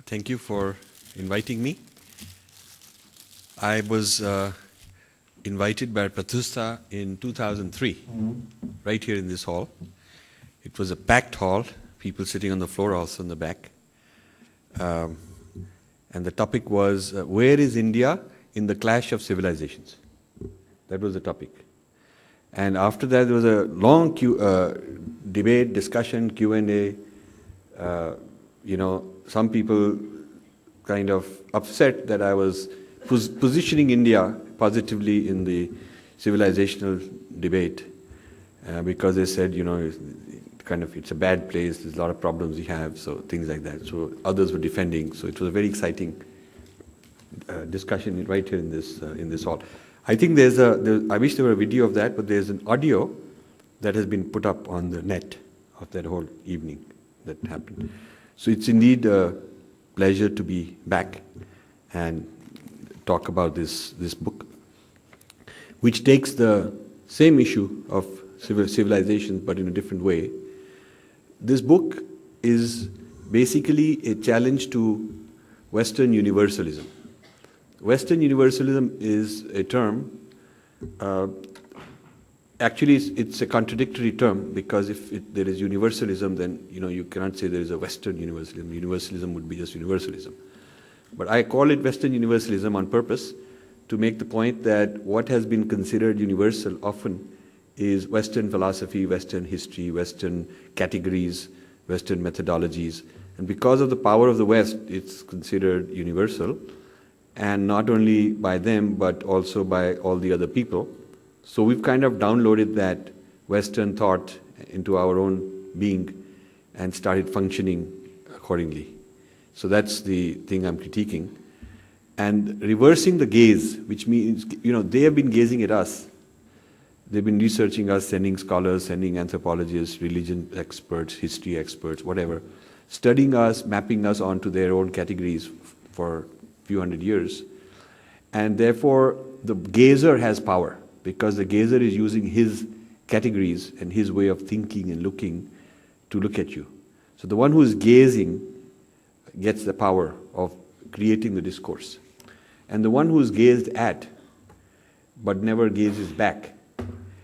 Thank you for inviting me. I was invited by Prathusta in 2003, right here in this hall. It was a packed hall, people sitting on the floor, also in the back. And the topic was, where is India in the clash of civilizations? That was the topic. And after that, there was a long debate, discussion, Q&A. Some people kind of upset that I was positioning India positively in the civilizational debate because they said, it's a bad place, there's a lot of problems we have, so things like that. So others were defending, so it was a very exciting discussion right here in this hall. I think I wish there were a video of that, but there's an audio that has been put up on the net of that whole evening that happened. So it's indeed a pleasure to be back and talk about this book, which takes the same issue of civilization but in a different way. This book is basically a challenge to Western universalism. Western universalism is a term, actually it's a contradictory term, because if there is universalism, then you cannot say there is a Western universalism. Universalism would be just universalism. But I call it Western universalism on purpose to make the point that what has been considered universal often is Western philosophy, Western history, Western categories, Western methodologies. And because of the power of the West, it's considered universal, and not only by them, but also by all the other people. So we've kind of downloaded that Western thought into our own being and started functioning accordingly. So that's the thing I'm critiquing. And reversing the gaze, which means, they have been gazing at us. They've been researching us, sending scholars, sending anthropologists, religion experts, history experts, whatever, studying us, mapping us onto their own categories for a few hundred years. And therefore, the gazer has power, because the gazer is using his categories and his way of thinking and looking to look at you. So the one who is gazing gets the power of creating the discourse. And the one who is gazed at but never gazes back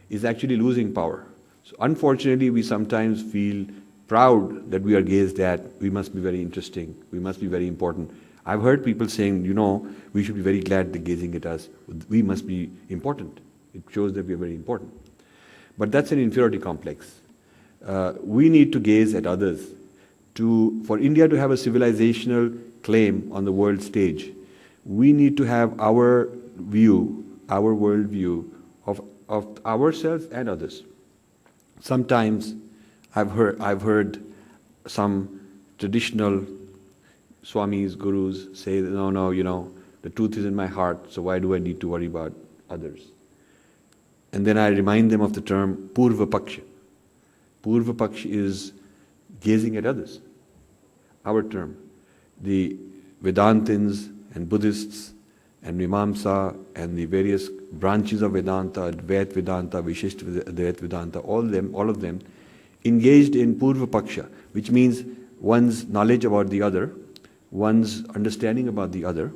is actually losing power. So unfortunately, we sometimes feel proud that we are gazed at. We must be very interesting. We must be very important. I've heard people saying, we should be very glad they're gazing at us. We must be important. It shows that we are very important. But that's an inferiority complex. We need to gaze at others. For India to have a civilizational claim on the world stage, we need to have our view, our world view of ourselves and others. Sometimes I've heard some traditional swamis, gurus say, no, the truth is in my heart, so why do I need to worry about others? And then I remind them of the term Purva Paksha. Purva Paksha is gazing at others, our term. The Vedantins and Buddhists and Mimamsa and the various branches of Vedanta, Advaita Vedanta, Vishishta Advaita Vedanta, all of them engaged in Purva Paksha, which means one's knowledge about the other, one's understanding about the other,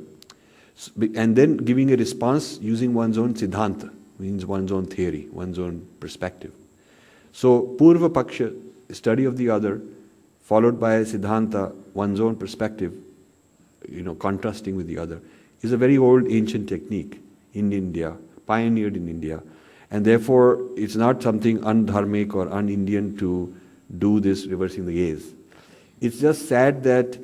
and then giving a response using one's own siddhanta, means one's own theory, one's own perspective. So Purva Paksha, study of the other, followed by siddhanta, one's own perspective, contrasting with the other, is a very old ancient technique in India, pioneered in India. And therefore, it's not something undharmic or un-Indian to do this reversing the gaze. It's just sad that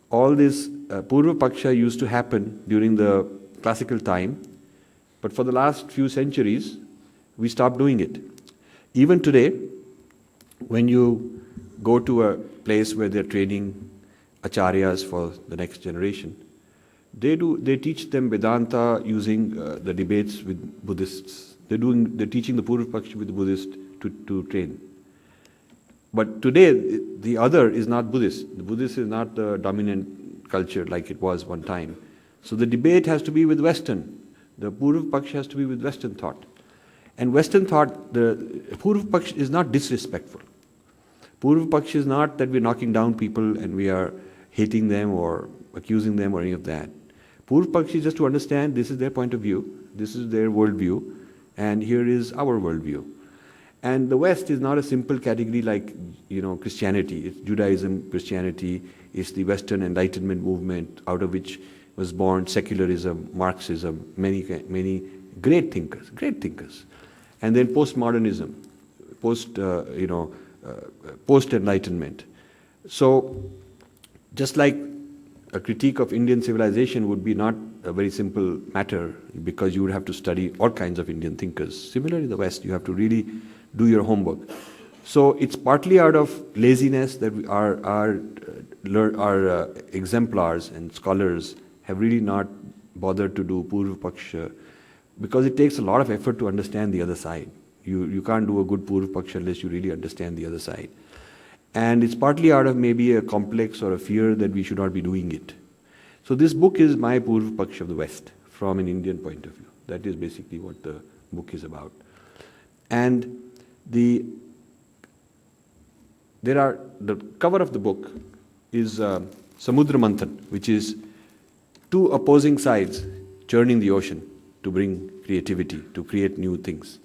all this Purva Paksha used to happen during the classical time, but for the last few centuries, we stopped doing it. Even today, when you go to a place where they're training acharyas for the next generation, they teach them Vedanta using the debates with Buddhists. They're teaching the Purva Paksha with the Buddhists to train. But today, the other is not Buddhist. The Buddhist is not the dominant culture like it was one time. So the debate has to be with Western. The Purva Paksha has to be with Western thought. And Western thought, the Purva Paksha is not disrespectful. Purva Paksha is not that we're knocking down people and we are hating them or accusing them or any of that. Purv Pakshi is just to understand this is their point of view, this is their worldview, and here is our worldview. And the West is not a simple category like, Christianity. It's Judaism, Christianity, it's the Western Enlightenment movement, out of which was born secularism, Marxism, many great thinkers. And then postmodernism, post-enlightenment. So, just like a critique of Indian civilization would be not a very simple matter, because you would have to study all kinds of Indian thinkers. Similarly, in the West, you have to really do your homework. So it's partly out of laziness that our exemplars and scholars have really not bothered to do Purv Paksha, because it takes a lot of effort to understand the other side. You can't do a good Purv Paksha unless you really understand the other side. And it's partly out of maybe a complex or a fear that we should not be doing it. So this book is my Purv Paksha of the West from an Indian point of view. That is basically what the book is about. And the cover of the book is Samudra Manthan, which is two opposing sides churning the ocean to bring creativity, to create new things.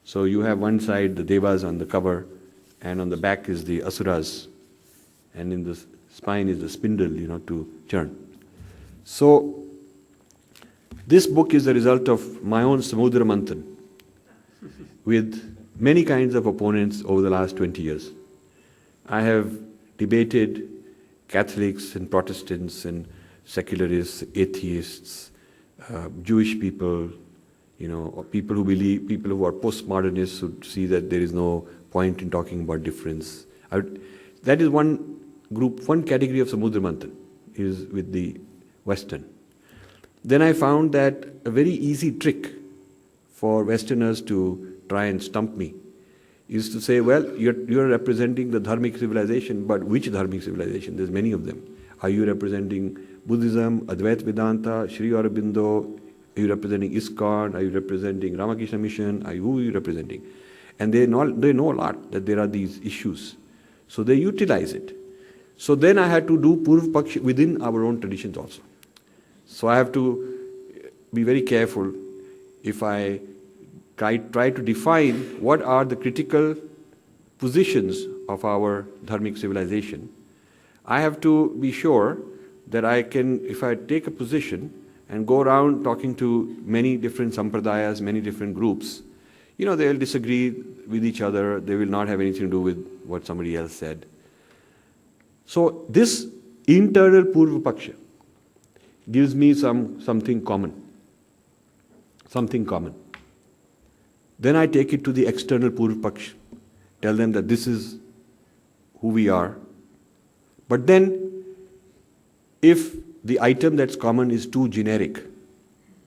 So you have one side, the Devas on the cover, and on the back is the Asuras, and in the spine is the spindle, to churn. So this book is the result of my own Samudra Manthan with many kinds of opponents over the last 20 years. I have debated Catholics and Protestants and secularists, atheists, Jewish people, people who are postmodernists who see that there is no point in talking about difference. That is one group, one category of Samudra Manthan is with the Western. Then I found that a very easy trick for Westerners to try and stump me is to say, well, you're representing the dharmic civilization, but which dharmic civilization? There's many of them. Are you representing Buddhism, Advaita Vedanta, Sri Aurobindo? Are you representing ISKCON? Are you representing Ramakrishna Mission? Who are you representing? And they know a lot that there are these issues. So they utilize it. So then I had to do Purv Paksha within our own traditions also. So I have to be very careful if I try to define what are the critical positions of our dharmic civilization. I have to be sure that I can, if I take a position and go around talking to many different sampradayas, many different groups, they'll disagree with each other. They will not have anything to do with what somebody else said. So this internal Purva Paksha gives me something common. Something common. Then I take it to the external Purva Paksha, tell them that this is who we are. But then, if the item that's common is too generic,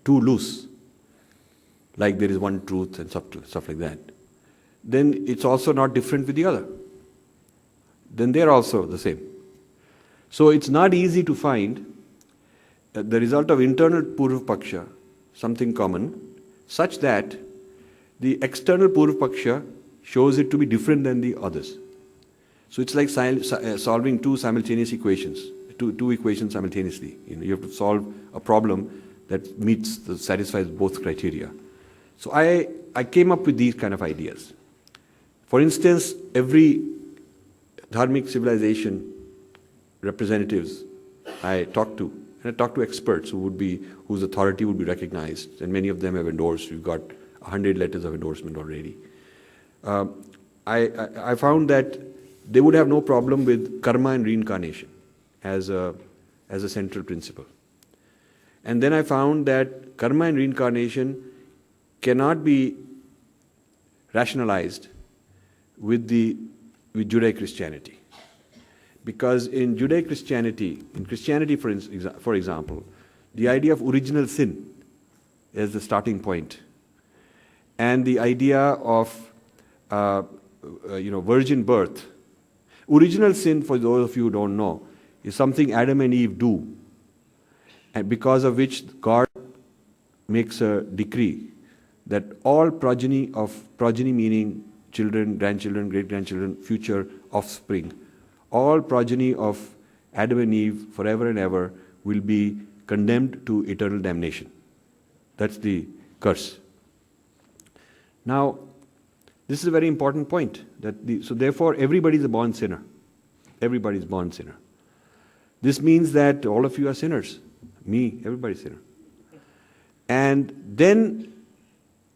too loose, like there is one truth and stuff like that, then it's also not different with the other. Then they're also the same. So it's not easy to find the result of internal Purva Paksha, something common, such that the external Purva Paksha shows it to be different than the others. So it's like solving two simultaneous equations, two equations simultaneously. You have to solve a problem that satisfies both criteria. So I came up with these kind of ideas. For instance, every dharmic civilization representatives I talk to, and I talk to experts whose authority would be recognized, and many of them have endorsed. We've got 100 letters of endorsement already. I found that they would have no problem with karma and reincarnation as a central principle. And then I found that karma and reincarnation cannot be rationalized with Judeo-Christianity. Because in Judeo-Christianity, for example, the idea of original sin is the starting point. And the idea of virgin birth. Original sin, for those of you who don't know, is something Adam and Eve do, and because of which God makes a decree that all progeny meaning children, grandchildren, great-grandchildren, future offspring, all progeny of Adam and Eve forever and ever will be condemned to eternal damnation. That's the curse. Now, this is a very important point. So therefore, everybody is a born sinner. Everybody is born sinner. This means that all of you are sinners. Me, everybody's sinner. And then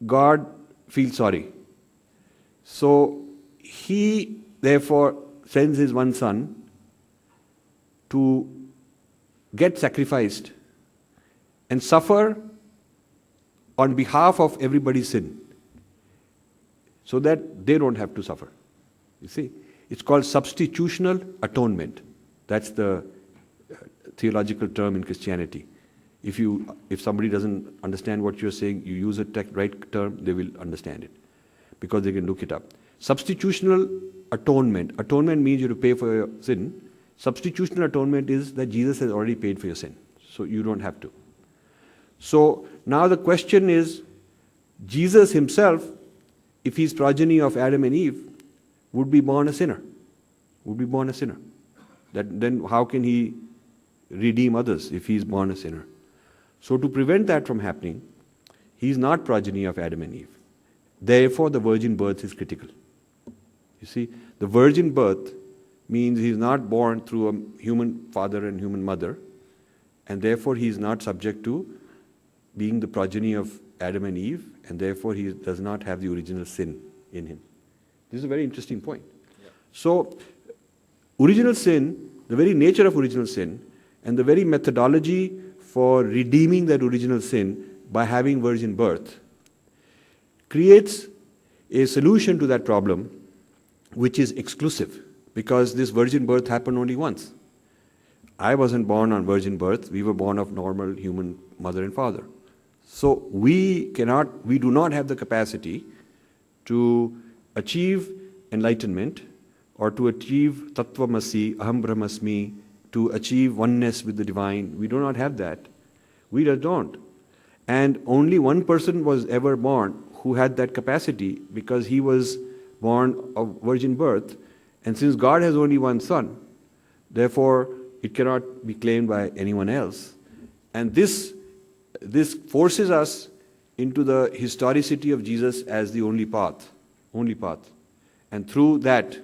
God feels sorry. So He therefore sends His one Son to get sacrificed and suffer on behalf of everybody's sin, so that they don't have to suffer. You see, it's called substitutional atonement. That's the theological term in Christianity. If somebody doesn't understand what you're saying, you use a right term, they will understand it, because they can look it up. Substitutional atonement. Atonement means you have to pay for your sin. Substitutional atonement is that Jesus has already paid for your sin, so you don't have to. So now the question is, Jesus himself, if he's progeny of Adam and Eve, would be born a sinner. Would be born a sinner. Then how can he redeem others if he's born a sinner? So to prevent that from happening, he's not progeny of Adam and Eve. Therefore, the virgin birth is critical. You see, the virgin birth means he's not born through a human father and human mother, and therefore he is not subject to being the progeny of Adam and Eve, and therefore he does not have the original sin in him. This is a very interesting point. Yeah. So, original sin, the very nature of original sin, and the very methodology for redeeming that original sin by having virgin birth, creates a solution to that problem which is exclusive, because this virgin birth happened only once. I wasn't born on virgin birth, we were born of normal human mother and father. So we do not have the capacity to achieve enlightenment or to achieve Tattvamasi, Aham Brahmasmi, to achieve oneness with the divine. We do not have that. We just don't. And only one person was ever born who had that capacity, because he was born of virgin birth. And since God has only one Son, therefore it cannot be claimed by anyone else. And this forces us into the historicity of Jesus as the only path. And through that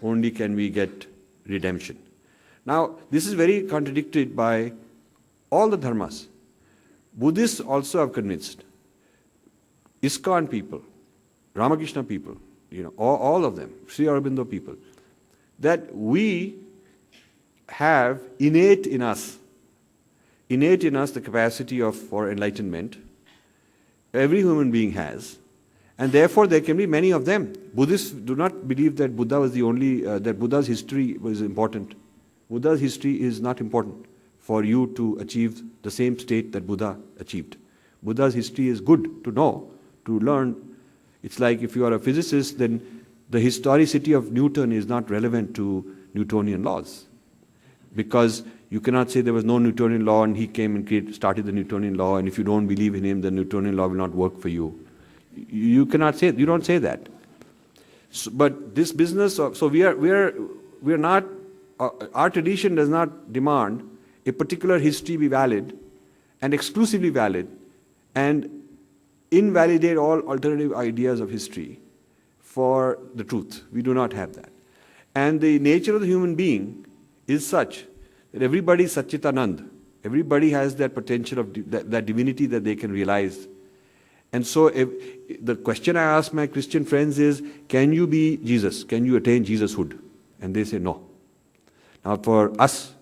only can we get redemption. Now, this is very contradicted by all the dharmas. Buddhists also have convinced, ISKCON people, Ramakrishna people, all of them, Sri Aurobindo people, that we have innate in us the capacity for enlightenment. Every human being has, and therefore there can be many of them. Buddhists do not believe that Buddha was the only, that Buddha's history was important. Buddha's history is not important for you to achieve the same state that Buddha achieved. Buddha's history is good to know, to learn. It's like if you are a physicist, then the historicity of Newton is not relevant to Newtonian laws. Because you cannot say there was no Newtonian law and he came and started the Newtonian law, and if you don't believe in him, the Newtonian law will not work for you. You cannot say, you don't say that. So, but this business of, so we are not, our tradition does not demand a particular history be valid and exclusively valid and invalidate all alternative ideas of history for the truth. We do not have that. And the nature of the human being is such that everybody is Satchitanand. Everybody has that potential of that divinity that they can realize. And so the question I ask my Christian friends is, can you be Jesus? Can you attain Jesushood? And they say no. Now for us,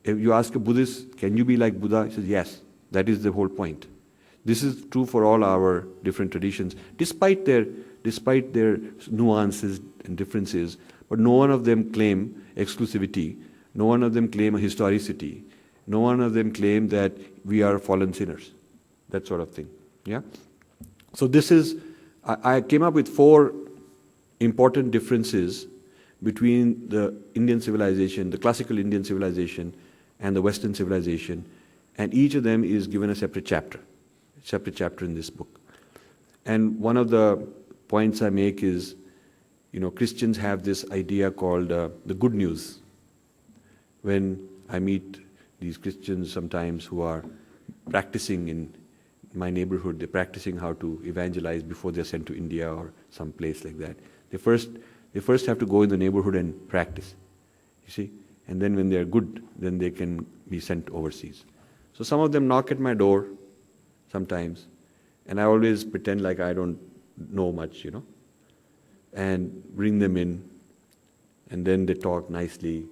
if you ask a Buddhist, can you be like Buddha? He says yes. That is the whole point. This is true for all our different traditions, despite their nuances and differences. But no one of them claim exclusivity. No one of them claim a historicity. No one of them claim that we are fallen sinners. That sort of thing. Yeah. So this is, I came up with 4 important differences between the Indian civilization, the classical Indian civilization, and the Western civilization, and each of them is given a separate chapter in this book. And one of the points I make is, Christians have this idea called the good news. When I meet these Christians sometimes who are practicing in my neighborhood, they're practicing how to evangelize before they're sent to India or some place like that. They first have to go in the neighborhood and practice, you see. And then when they're good, then they can be sent overseas. So some of them knock at my door sometimes, and I always pretend like I don't know much, and bring them in, and then they talk nicely.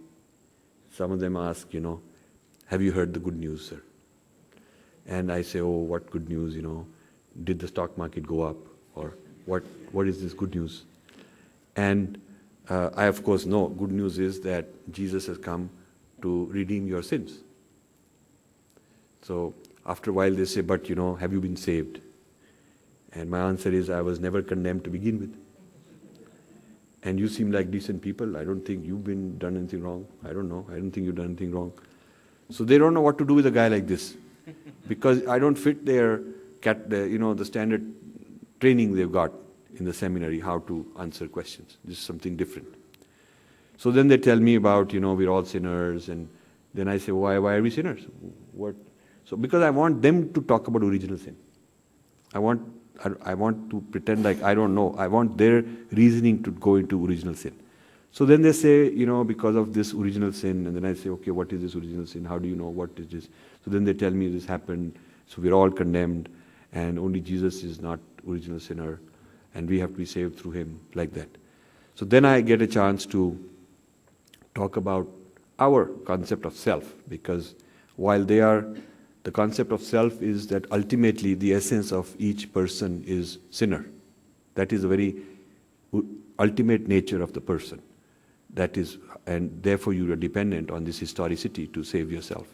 Some of them ask, have you heard the good news, sir? And I say, oh, what good news, did the stock market go up? Or what is this good news? And I, of course, know good news is that Jesus has come to redeem your sins. So after a while they say, but have you been saved? And my answer is, I was never condemned to begin with. And you seem like decent people. I don't think you've done anything wrong. I don't know. I don't think you've done anything wrong. So they don't know what to do with a guy like this, because I don't fit their the standard training they've got in the seminary, how to answer questions. This is something different. So then they tell me about, we're all sinners, and then I say, why are we sinners? What? So because I want them to talk about original sin. I want to pretend like I don't know. I want their reasoning to go into original sin. So then they say, because of this original sin, and then I say, okay, what is this original sin? How do you know what is this? So then they tell me this happened, so we're all condemned, and only Jesus is not original sinner, and we have to be saved through him, like that. So then I get a chance to talk about our concept of self, because while the concept of self is that ultimately the essence of each person is sinner. That is the very ultimate nature of the person. That is, and therefore you are dependent on this historicity to save yourself.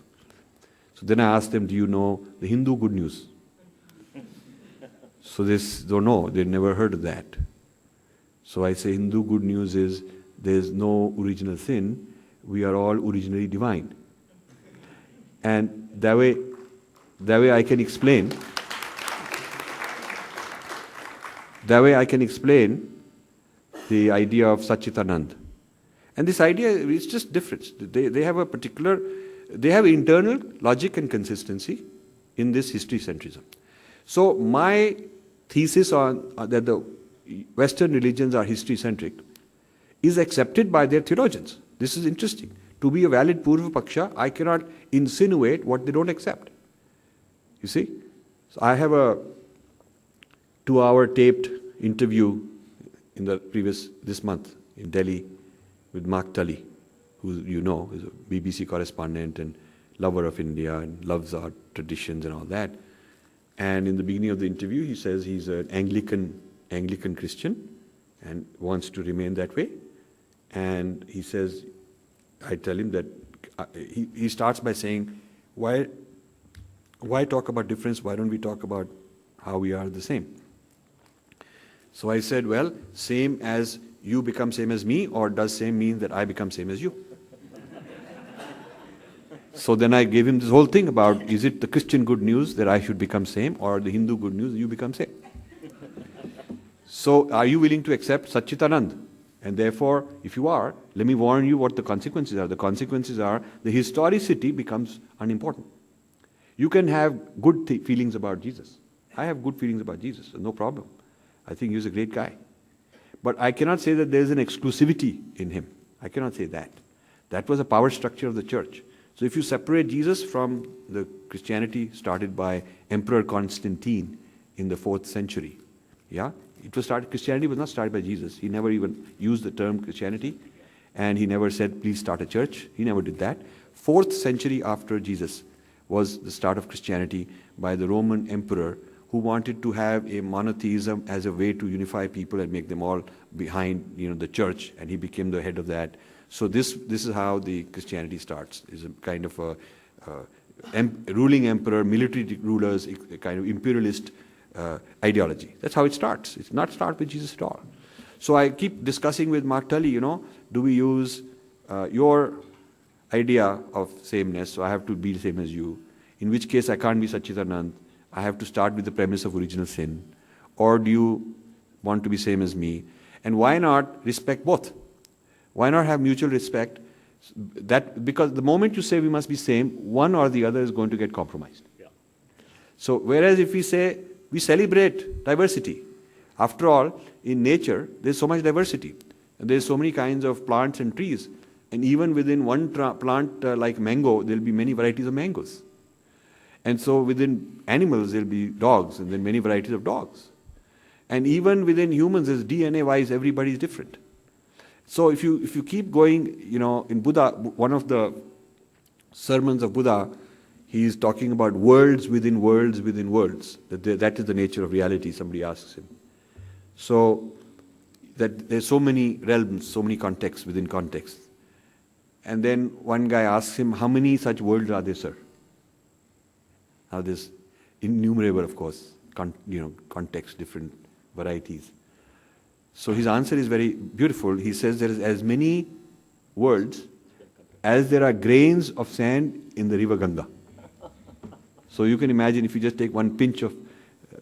So then I ask them, do you know the Hindu good news? So they don't know, they never heard of that. So I say, Hindu good news is there is no original sin, we are all originally divine. And that way I can explain the idea of Satchitanand. And this idea is just different. They have internal logic and consistency in this history centrism. So my thesis on that the Western religions are history centric is accepted by their theologians. This is interesting. To be a valid Purva Paksha, I cannot insinuate what they don't accept. You see? So I have a 2-hour taped interview this month in Delhi with Mark Tully, who is a BBC correspondent and lover of India and loves our traditions and all that. And in the beginning of the interview, he says he's an Anglican Christian and wants to remain that way. And he says, I tell him that he starts by saying, why talk about difference? Why don't we talk about how we are the same? So I said, well, same as you become same as me, or does same mean that I become same as you? So then I gave him this whole thing about, is it the Christian good news that I should become same, or the Hindu good news that you become same? So are you willing to accept Satchitanand? And therefore, if you are, let me warn you what the consequences are. The consequences are the historicity becomes unimportant. You can have good feelings about Jesus. I have good feelings about Jesus, so no problem. I think he's a great guy. But I cannot say that there is an exclusivity in him. I cannot say that. That was a power structure of the church. So if you separate Jesus from the Christianity started by Emperor Constantine in the 4th century, Christianity was not started by Jesus. He never even used the term Christianity, and he never said, please start a church. He never did that. 4th century after Jesus was the start of Christianity by the Roman emperor, who wanted to have a monotheism as a way to unify people and make them all behind the church, and he became the head of that. So this is how the Christianity starts. Is a kind of a ruling emperor, military rulers, a kind of imperialist ideology. That's how it starts. It's not start with Jesus at all. So I keep discussing with Mark Tully, do we use your idea of sameness, so I have to be the same as you, in which case I can't be Satchitanand. I have to start with the premise of original sin. Or do you want to be same as me? And why not respect both? Why not have mutual respect That, because the moment you say we must be same, one or the other is going to get compromised. Yeah. So whereas if we say we celebrate diversity, after all, in nature there's so much diversity, and there's so many kinds of plants and trees, and even within one plant like mango, there'll be many varieties of mangoes. And so within animals there'll be dogs, and then many varieties of dogs. And even within humans, as DNA-wise, everybody is different. So if you keep going, in Buddha, one of the sermons of Buddha, he is talking about worlds within worlds within worlds. That is the nature of reality, somebody asks him. So that there's so many realms, so many contexts within contexts. And then one guy asks him, how many such worlds are there, sir? Now there's innumerable, of course, context, different varieties. So his answer is very beautiful. He says there is as many worlds as there are grains of sand in the river Ganga. So you can imagine if you just take one pinch of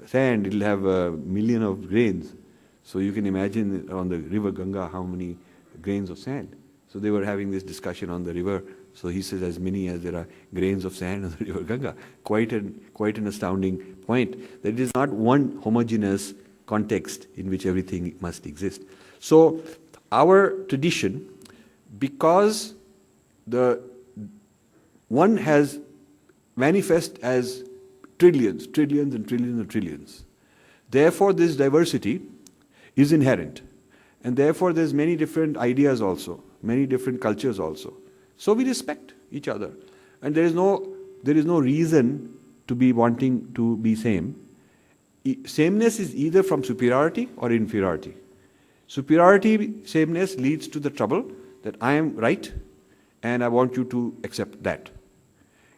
sand, it'll have a million of grains. So you can imagine on the river Ganga how many grains of sand. So they were having this discussion on the river. So he says as many as there are grains of sand on the river Ganga. Quite an astounding point. That it is not one homogeneous context in which everything must exist. So our tradition, because the one has manifest as trillions and trillions and trillions. Therefore this diversity is inherent. And therefore there's many different ideas also, many different cultures also. So we respect each other. And there is no reason to be wanting to be same. Sameness is either from superiority or inferiority. Superiority, sameness leads to the trouble that I am right and I want you to accept that.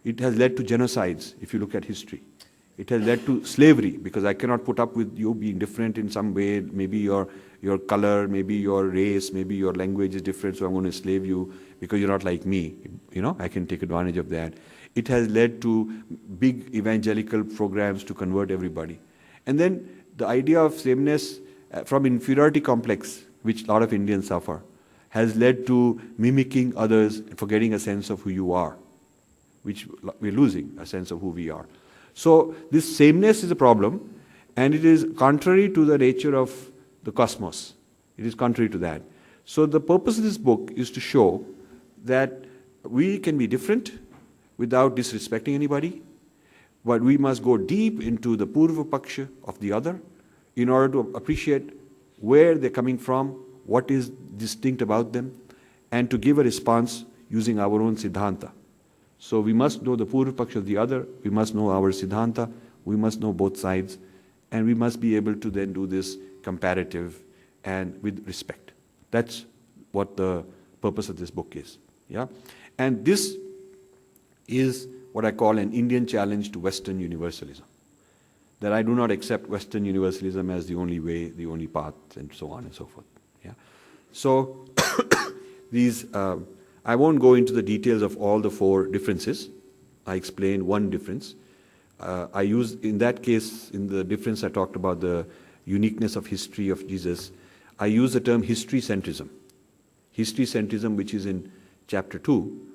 It has led to genocides, if you look at history. It has led to slavery, because I cannot put up with you being different in some way. Maybe your color, maybe your race, maybe your language is different, so I'm going to slave you because you're not like me. I can take advantage of that. It has led to big evangelical programs to convert everybody. And then the idea of sameness from inferiority complex, which a lot of Indians suffer, has led to mimicking others and forgetting a sense of who you are, which we're losing a sense of who we are. So this sameness is a problem, and it is contrary to the nature of the cosmos. It is contrary to that. So the purpose of this book is to show that we can be different without disrespecting anybody, but we must go deep into the Purva Paksha of the other in order to appreciate where they're coming from, what is distinct about them, and to give a response using our own Siddhanta. So we must know the Purva Paksha of the other, we must know our Siddhanta, we must know both sides, and we must be able to then do this comparative and with respect. That's what the purpose of this book is. Yeah? And this is what I call an Indian challenge to Western universalism. That I do not accept Western universalism as the only way, the only path, and so on and so forth. Yeah? So these, I won't go into the details of all the four differences. I explained one difference. I used, in that case, in the difference I talked about the uniqueness of history of Jesus, I use the term history centrism. History centrism, which is in chapter 2,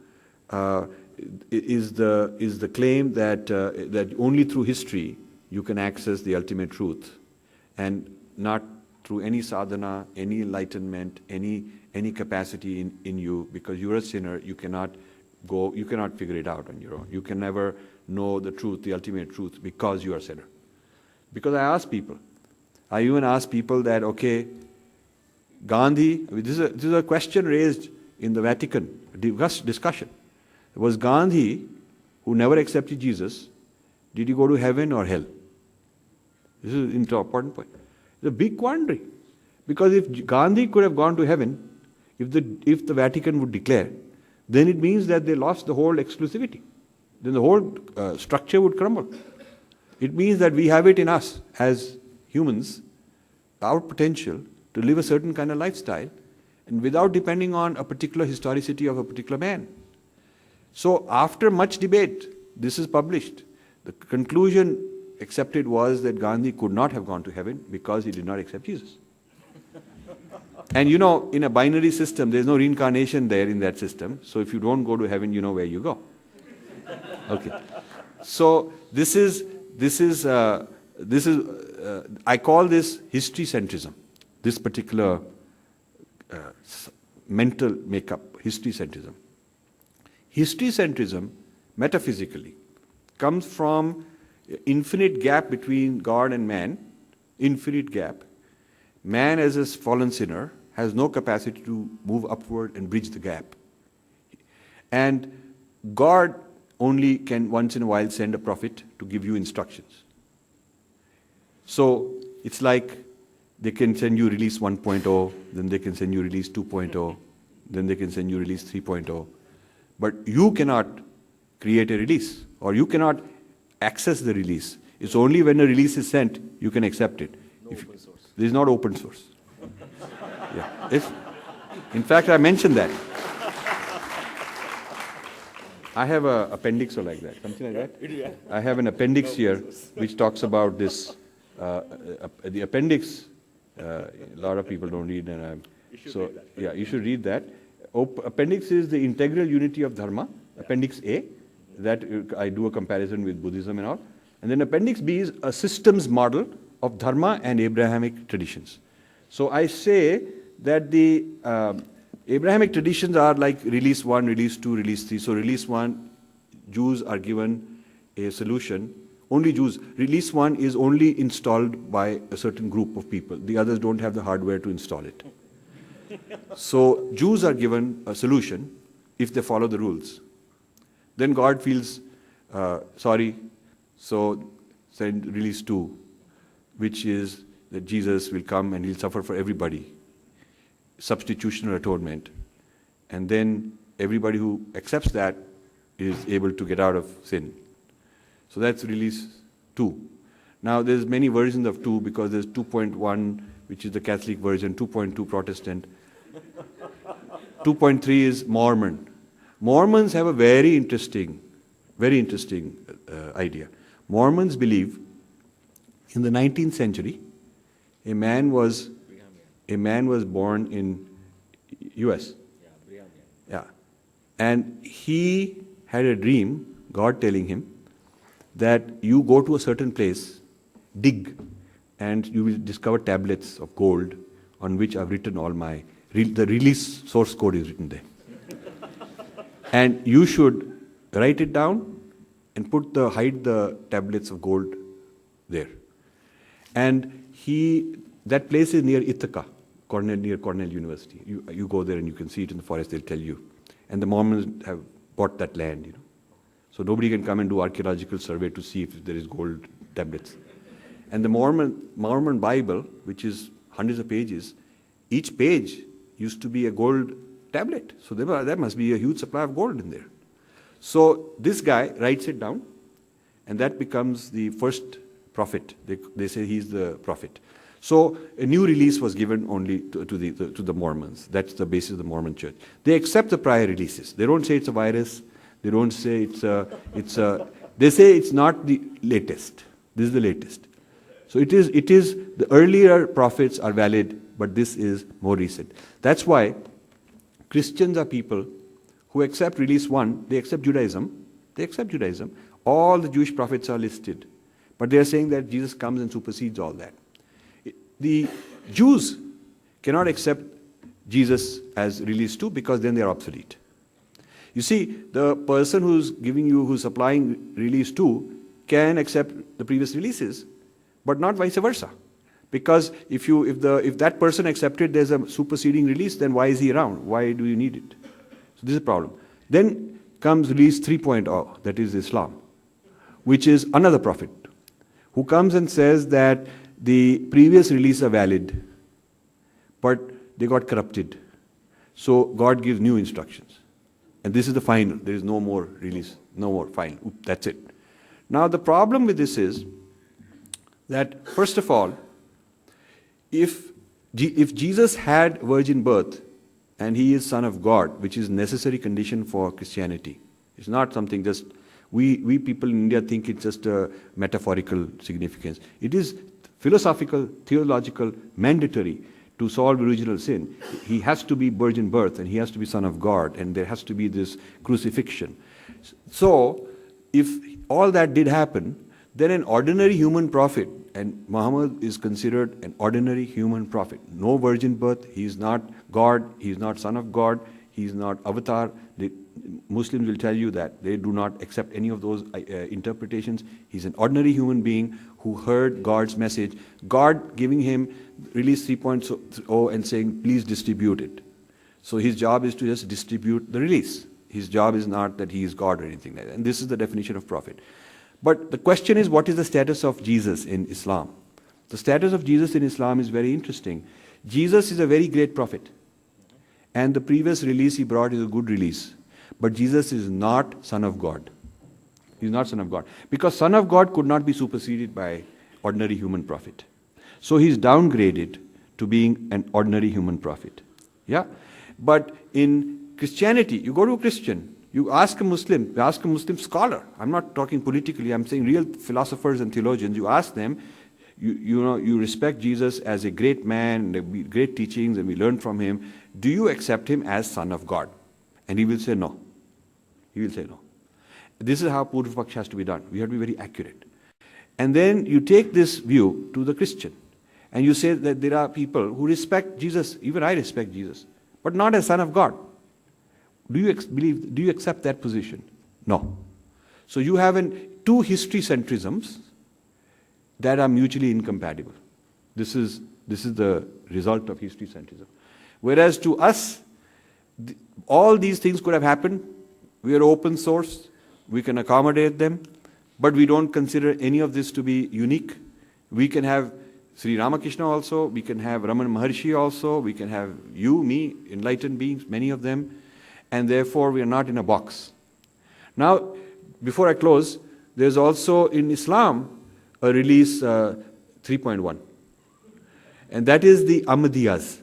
is the claim that that only through history you can access the ultimate truth, and not through any sadhana, any enlightenment, any capacity in you, because you're a sinner. You cannot figure it out on your own. You can never know the truth, the ultimate truth, because you are a sinner. Because I even ask people that, okay, Gandhi, this is a question raised in the Vatican discussion. Was Gandhi, who never accepted Jesus, did he go to heaven or hell? This is an important point. It's a big quandary. Because if Gandhi could have gone to heaven, if the Vatican would declare, then it means that they lost the whole exclusivity. Then the whole structure would crumble. It means that we have it in us as humans, our potential to live a certain kind of lifestyle, and without depending on a particular historicity of a particular man. So after much debate, this is published. The conclusion accepted was that Gandhi could not have gone to heaven because he did not accept Jesus. And you know, in a binary system, there's no reincarnation there in that system. So if you don't go to heaven, you know where you go. Okay. So I call this history centrism. This particular mental makeup, history centrism. History centrism, metaphysically, comes from infinite gap between God and man, infinite gap. Man as a fallen sinner has no capacity to move upward and bridge the gap. And God only can once in a while send a prophet to give you instructions. So it's like they can send you release 1.0, then they can send you release 2.0, then they can send you release 3.0. But you cannot create a release, or you cannot access the release. It's only when a release is sent, you can accept it. Open source. This is not open source. Yeah. In fact, I mentioned that. I have an appendix or like that, something like that. I have an appendix here which talks about this. The appendix, a lot of people don't read, and yeah, you should read that. Appendix is the integral unity of Dharma, Appendix A, that I do a comparison with Buddhism and all. And then Appendix B is a systems model of Dharma and Abrahamic traditions. So I say that the Abrahamic traditions are like release 1, release 2, release 3. So release 1, Jews are given a solution. Only Jews. Release 1 is only installed by a certain group of people. The others don't have the hardware to install it. So Jews are given a solution if they follow the rules. Then God feels sorry, so send release 2, which is that Jesus will come and he'll suffer for everybody. Substitutional atonement. And then everybody who accepts that is able to get out of sin. So that's release 2. Now there's many versions of 2 because there's 2.1, which is the Catholic version, 2.2 Protestant. 2.3 is Mormon. Mormons have a very interesting idea. Mormons believe in the 19th century, a man was born in US. Yeah. And he had a dream, God telling him, that you go to a certain place, dig, and you will discover tablets of gold on which I've written all my, the release source code is written there. And you should write it down and hide the tablets of gold there. And that place is near Ithaca, near Cornell University. You go there and you can see it in the forest, they'll tell you. And the Mormons have bought that land, you know. So nobody can come and do archaeological survey to see if there is gold tablets. And the Mormon Bible, which is hundreds of pages, each page used to be a gold tablet. So there must be a huge supply of gold in there. So this guy writes it down, and that becomes the first prophet. They say he's the prophet. So a new release was given only to the Mormons. That's the basis of the Mormon church. They accept the prior releases. They don't say it's a virus. They don't say they say it's not the latest. This is the latest. So it is the earlier prophets are valid, but this is more recent. That's why Christians are people who accept release 1, they accept Judaism. They accept Judaism. All the Jewish prophets are listed. But they are saying that Jesus comes and supersedes all that. The Jews cannot accept Jesus as release 2 because then they are obsolete. You see, the person who's supplying release 2 can accept the previous releases, but not vice versa. Because if that person accepted there's a superseding release, then why is he around? Why do you need it? So this is a problem. Then comes release 3.0, that is Islam, which is another prophet who comes and says that the previous releases are valid, but they got corrupted. So God gives new instructions. And this is the final. There is no more release, no more final. That's it. Now the problem with this is that, first of all, if Jesus had virgin birth and he is Son of God, which is necessary condition for Christianity, it's not something just, we people in India think it's just a metaphorical significance. It is philosophical, theological, mandatory. to solve original sin, he has to be virgin birth and he has to be son of God and there has to be this crucifixion. So, if all that did happen, then an ordinary human prophet, and Muhammad is considered an ordinary human prophet. No virgin birth, he is not God, he is not son of God, he is not avatar. The Muslims will tell you that. They do not accept any of those interpretations. He's an ordinary human being who heard God's message, God giving him release 3.0 and saying, please distribute it. So his job is to just distribute the release. His job is not that he is God or anything like that. And this is the definition of prophet. But the question is, what is the status of Jesus in Islam? The status of Jesus in Islam is very interesting. Jesus is a very great prophet. And the previous release he brought is a good release. But Jesus is not Son of God. He is not Son of God. Because Son of God could not be superseded by ordinary human prophet. So he is downgraded to being an ordinary human prophet. Yeah? But in Christianity, you go to a Christian, you ask a Muslim scholar. I'm not talking politically, I'm saying real philosophers and theologians. You ask them, you respect Jesus as a great man, great teachings, and we learn from him. Do you accept him as Son of God? And he will say no. He will say no. This is how Purva Paksha has to be done. We have to be very accurate. And then you take this view to the Christian. And you say that there are people who respect Jesus, even I respect Jesus, but not as Son of God. Do you accept that position? No. So you have two history centrisms that are mutually incompatible. This is the result of history centrism. Whereas to us, all these things could have happened. We are open source. We can accommodate them. But we don't consider any of this to be unique. We can have Sri Ramakrishna also. We can have Ramana Maharshi also. We can have you, me, enlightened beings, many of them. And therefore, we are not in a box. Now, before I close, there's also in Islam a release 3.1. And that is the Ahmadiyas.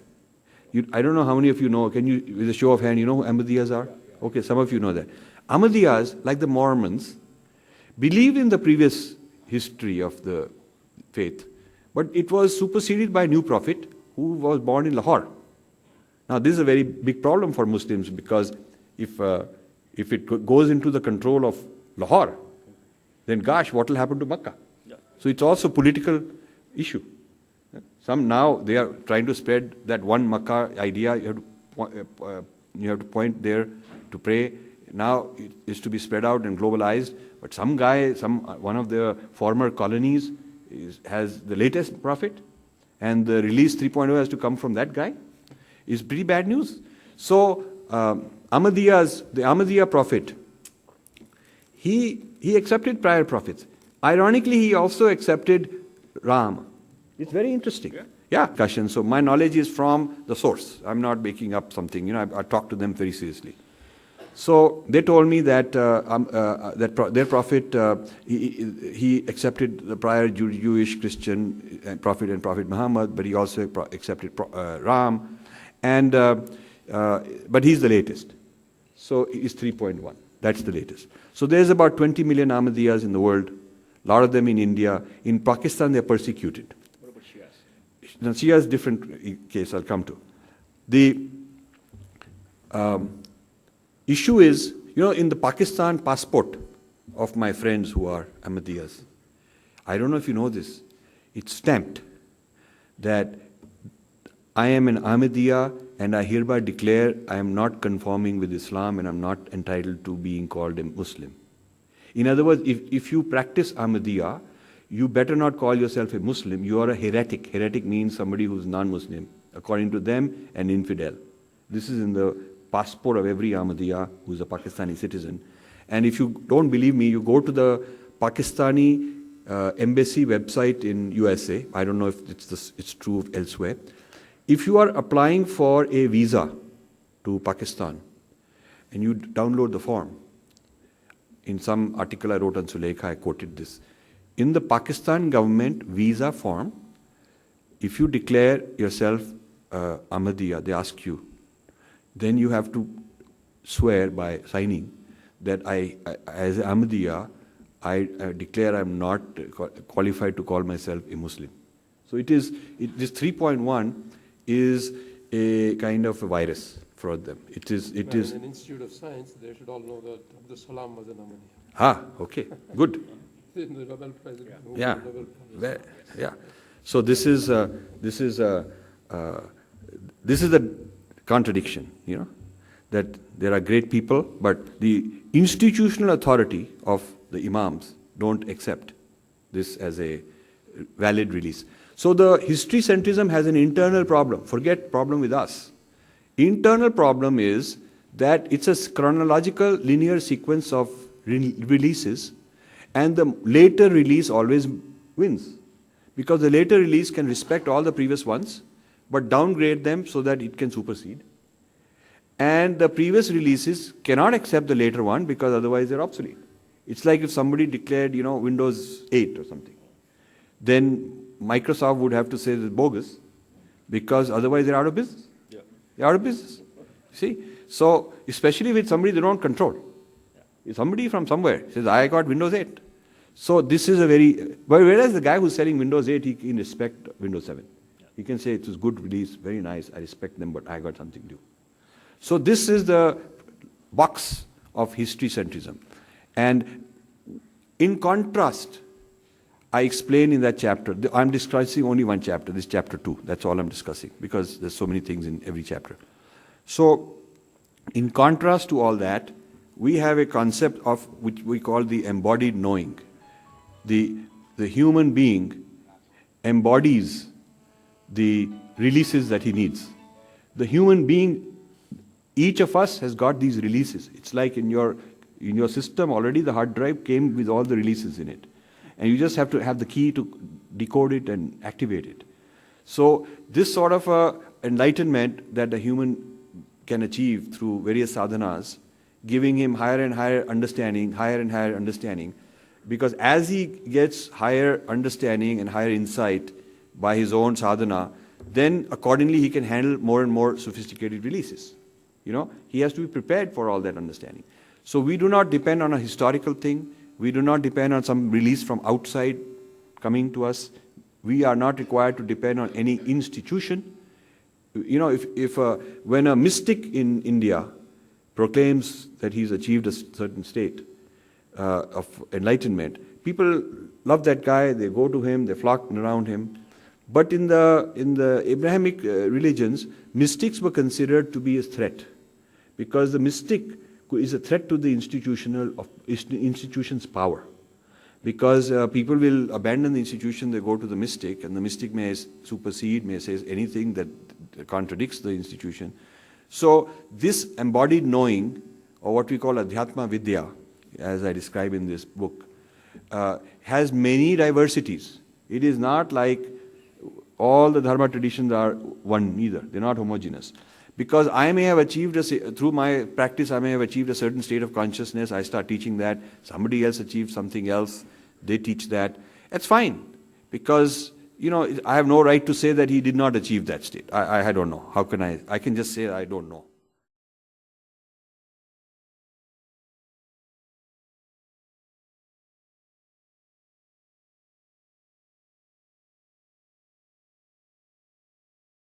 I don't know how many of you know. Can you, with a show of hand, you know who Ahmadiyas are? Okay, some of you know that. Ahmadiyas, like the Mormons, believe in the previous history of the faith, but it was superseded by a new prophet who was born in Lahore. Now, this is a very big problem for Muslims because if it goes into the control of Lahore, then gosh, what will happen to Makkah? Yeah. So it's also a political issue. Some now they are trying to spread that one Makkah idea. You have to point there to pray. Now it is to be spread out and globalized. But some guy, one of the former colonies has the latest prophet, and the release 3.0 has to come from that guy. Is pretty bad news. So the Ahmadiyya prophet, he accepted prior prophets. Ironically, he also accepted Ram. It's very interesting. Yeah, Kashan. So my knowledge is from the source. I'm not making up something. I talk to them very seriously. So they told me that their prophet, he accepted the prior Jewish Christian prophet and Prophet Muhammad, but he also accepted Ram. And but he's the latest. So he's 3.1. That's the latest. So there's about 20 million Ahmadiyyas in the world, a lot of them in India. In Pakistan, they're persecuted. What about Shias? Now, Shias, different case I'll come to. The issue is, in the Pakistan passport of my friends who are Ahmadiyyas, I don't know if you know this, it's stamped that I am an Ahmadiyya and I hereby declare I am not conforming with Islam and I'm not entitled to being called a Muslim. In other words, if you practice Ahmadiyya, you better not call yourself a Muslim, you are a heretic. Heretic means somebody who's non-Muslim. According to them, an infidel. This is in the passport of every Ahmadiyya who's a Pakistani citizen. And if you don't believe me, you go to the Pakistani embassy website in USA. I don't know if it's true elsewhere. If you are applying for a visa to Pakistan and you download the form, in some article I wrote on Suleikha, I quoted this. In the Pakistan government visa form, if you declare yourself Ahmadiyya, they ask you, then you have to swear by signing that as Ahmadiyya, I declare I'm not qualified to call myself a Muslim. So this 3.1 is a kind of a virus for them. It is. In an Institute of Science, they should all know that Abdul Salam was an Ahmadi. Okay, good. The Nobel Prize. Yeah, Nobel Prize. yeah. So this is a contradiction, that there are great people, but the institutional authority of the imams don't accept this as a valid release. So the history centrism has an internal problem. Forget problem with us. Internal problem is that it's a chronological linear sequence of releases, and the later release always wins. Because the later release can respect all the previous ones, but downgrade them so that it can supersede. And the previous releases cannot accept the later one because otherwise they're obsolete. It's like if somebody declared, Windows 8 or something. Then Microsoft would have to say it's bogus because otherwise they're out of business. Yeah. They're out of business. See? So, especially with somebody they don't control. If somebody from somewhere says, I got Windows 8. So this is whereas the guy who's selling Windows 8, he can respect Windows 7. Yeah. He can say it was good release, very nice, I respect them, but I got something new. So this is the box of history centrism. And in contrast, I explain in that chapter, I'm discussing only one chapter, this chapter 2, that's all I'm discussing, because there's so many things in every chapter. So, in contrast to all that, we have a concept of which we call the embodied knowing. The human being embodies the releases that he needs. The human being, each of us has got these releases. It's like in your system already the hard drive came with all the releases in it. And you just have to have the key to decode it and activate it. So this sort of enlightenment that the human can achieve through various sadhanas, giving him higher and higher understanding, because as he gets higher understanding and higher insight by his own sadhana, then accordingly he can handle more and more sophisticated releases. He has to be prepared for all that understanding. So we do not depend on a historical thing. We do not depend on some release from outside coming to us. We are not required to depend on any institution. When a mystic in India proclaims that he's achieved a certain state of enlightenment, people love that guy, they go to him, they flock around him. But in the Abrahamic religions, mystics were considered to be a threat, because the mystic is a threat to the institution's power. Because people will abandon the institution, they go to the mystic, and the mystic may supersede, may say anything that contradicts the institution. So this embodied knowing, or what we call Adhyatma Vidya, as I describe in this book, has many diversities. It is not like all the dharma traditions are one either. They're not homogeneous. Because I may have achieved, through my practice, I may have achieved a certain state of consciousness, I start teaching that, somebody else achieved something else, they teach that. That's fine, because I have no right to say that he did not achieve that state. I don't know. How can I can just say I don't know.